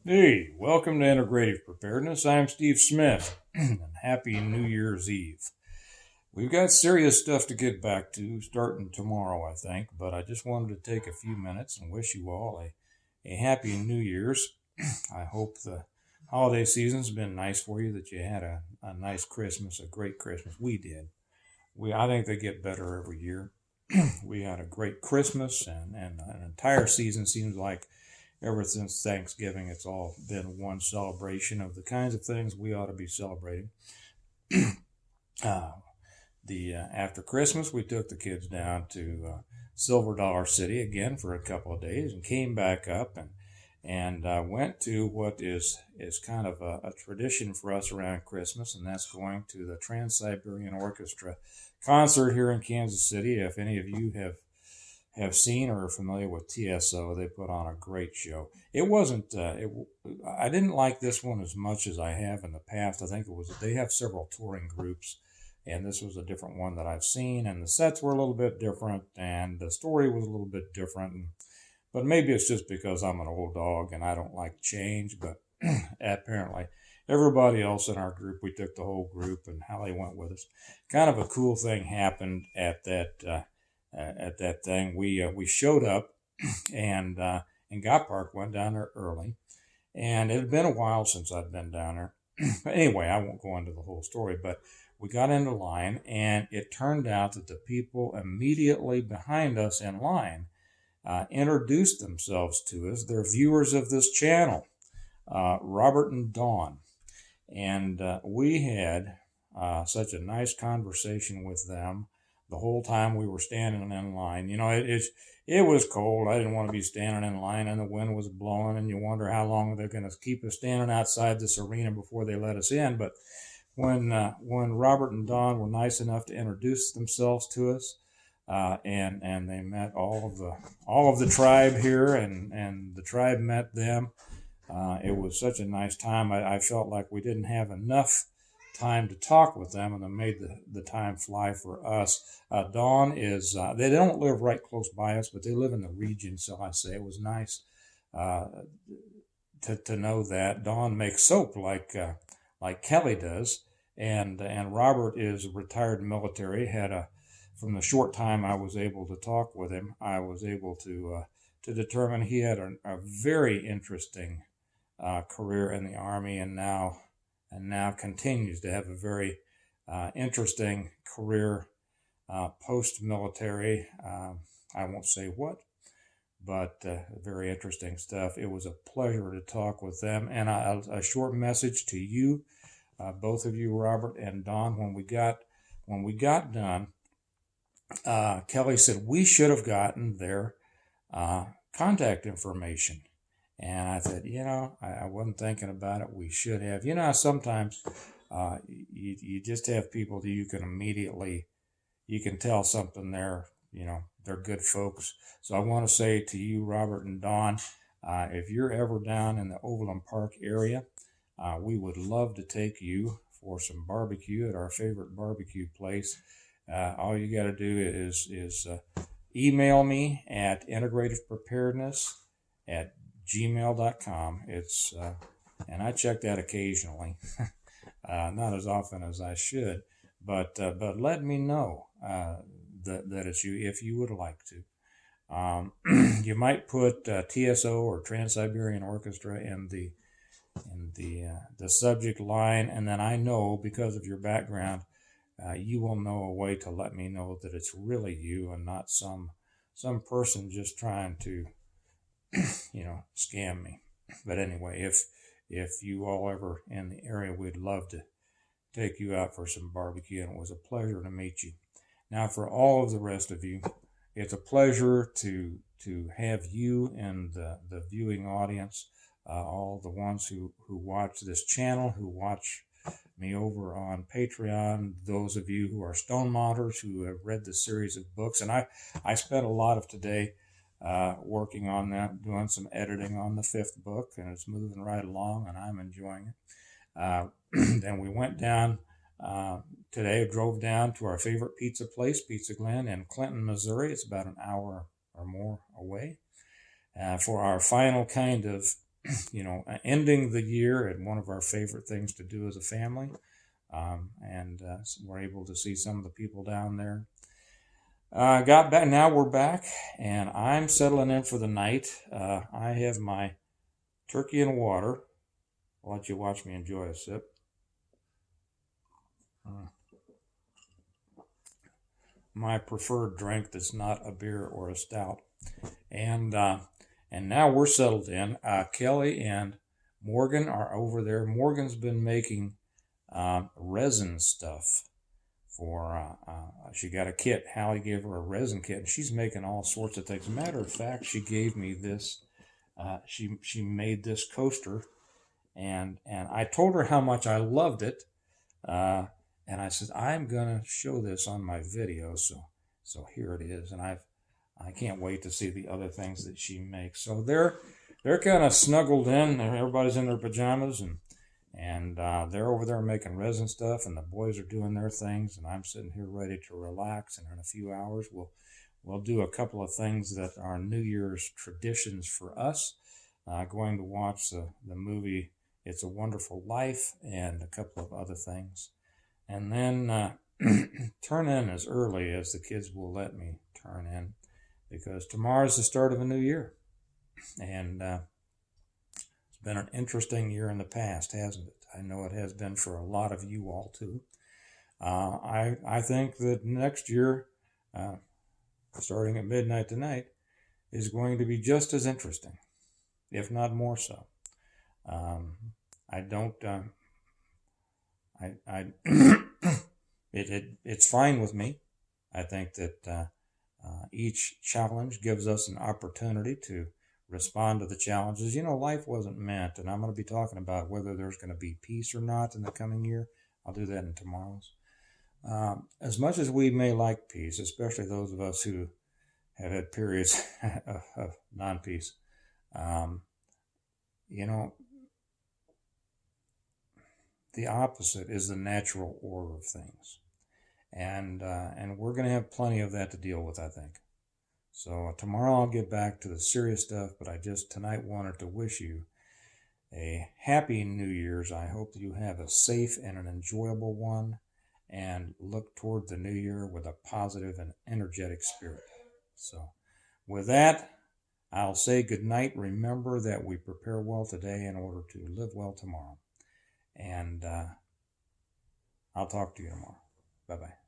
Hey, welcome to Integrative Preparedness. I'm Steve Smith, and happy New Year's Eve. We've got serious stuff to get back to starting tomorrow, I think, but I just wanted to take a few minutes and wish you all a happy New Year's. I hope the holiday season's been nice for you, that you had a nice Christmas, a great Christmas. We did. I think they get better every year. We had a great Christmas, and an entire season seems like ever since Thanksgiving, it's all been one celebration of the kinds of things we ought to be celebrating. uh, the After Christmas, we took the kids down to Silver Dollar City again for a couple of days, and came back up and went to what is kind of a tradition for us around Christmas, and that's going to the Trans-Siberian Orchestra concert here in Kansas City. If any of you have seen or are familiar with TSO, they put on a great show. It wasn't. I didn't like this one as much as I have in the past. I think they have several touring groups, and this was a different one that I've seen. And the sets were a little bit different, and the story was a little bit different. But maybe it's just because I'm an old dog and I don't like change. But apparently, everybody else in our group, we took the whole group, and how they went with us. Kind of a cool thing happened at that thing. We showed up and got parked, went down there early, and it had been a while since I'd been down there. But anyway, I won't go into the whole story, but we got into line, and it turned out that the people immediately behind us in line introduced themselves to us. They're viewers of this channel, Robert and Dawn, and we had such a nice conversation with them the whole time we were standing in line. You know, it was cold. I didn't want to be standing in line, and the wind was blowing, and you wonder how long they're going to keep us standing outside this arena before they let us in. But when Robert and Don were nice enough to introduce themselves to us, and they met all of the tribe here, and the tribe met them. It was such a nice time. I felt like we didn't have enough time to talk with them, and they made the time fly for us. Dawn is, they don't live right close by us, but they live in the region, so I say it was nice to know that. Dawn makes soap like Kelly does, and Robert is retired military. From the short time I was able to talk with him, I was able to determine he had a very interesting career in the Army, and now continues to have a very interesting career post-military. I won't say what, but very interesting stuff. It was a pleasure to talk with them, and a short message to you, both of you, Robert and Don. When we got done, Kelly said we should have gotten their contact information. And I said, I wasn't thinking about it. We should have. Sometimes you just have people that you can tell something they're good folks. So I want to say to you, Robert and Don, if you're ever down in the Overland Park area, we would love to take you for some barbecue at our favorite barbecue place. All you got to do is email me at integrativepreparedness@gmail.com. It's and I check that occasionally, not as often as I should, but let me know that it's you if you would like to. You might put TSO or Trans-Siberian Orchestra in the subject line, and then I know, because of your background, you will know a way to let me know that it's really you and not some person just trying to scam me. But anyway, if you all ever in the area, we'd love to take you out for some barbecue, and it was a pleasure to meet you. Now, for all of the rest of you, it's a pleasure to have you in the viewing audience, all the ones who watch this channel, who watch me over on Patreon, those of you who are stone modders, who have read the series of books. And I spent a lot of today working on that, doing some editing on the 5th book, and it's moving right along, and I'm enjoying it. Then we went down today, drove down to our favorite pizza place, Pizza Glen in Clinton, Missouri. It's about an hour or more away, for our final kind of ending the year at one of our favorite things to do as a family. So we're able to see some of the people down there. Got back. Now we're back, and I'm settling in for the night. I have my turkey and water. I'll let you watch me enjoy a sip. My preferred drink that's not a beer or a stout. And now we're settled in. Kelly and Morgan are over there. Morgan's been making resin stuff for, she got a kit. Hallie gave her a resin kit, and she's making all sorts of things. As a matter of fact, she gave me this. She made this coaster, and I told her how much I loved it. And I said, I'm going to show this on my video. So here it is. And I can't wait to see the other things that she makes. So they're kind of snuggled in. Everybody's in their pajamas, and they're over there making resin stuff, and the boys are doing their things, and I'm sitting here ready to relax. And in a few hours, we'll do a couple of things that are New Year's traditions for us. Going to watch the movie It's a Wonderful Life and a couple of other things. And then turn in as early as the kids will let me turn in, because tomorrow's the start of a new year. And it's been an interesting year in the past, hasn't it? I know it has been for a lot of you all too. I think that next year, starting at midnight tonight, is going to be just as interesting, if not more so. It's fine with me. I think that each challenge gives us an opportunity to respond to the challenges. Life wasn't meant, and I'm going to be talking about whether there's going to be peace or not in the coming year. I'll do that in tomorrow's. As much as we may like peace, especially those of us who have had periods of non-peace, the opposite is the natural order of things. And we're going to have plenty of that to deal with, I think. So tomorrow I'll get back to the serious stuff, but I just tonight wanted to wish you a happy New Year's. I hope that you have a safe and an enjoyable one, and look toward the new year with a positive and energetic spirit. So with that, I'll say good night. Remember that we prepare well today in order to live well tomorrow. And I'll talk to you tomorrow. Bye-bye.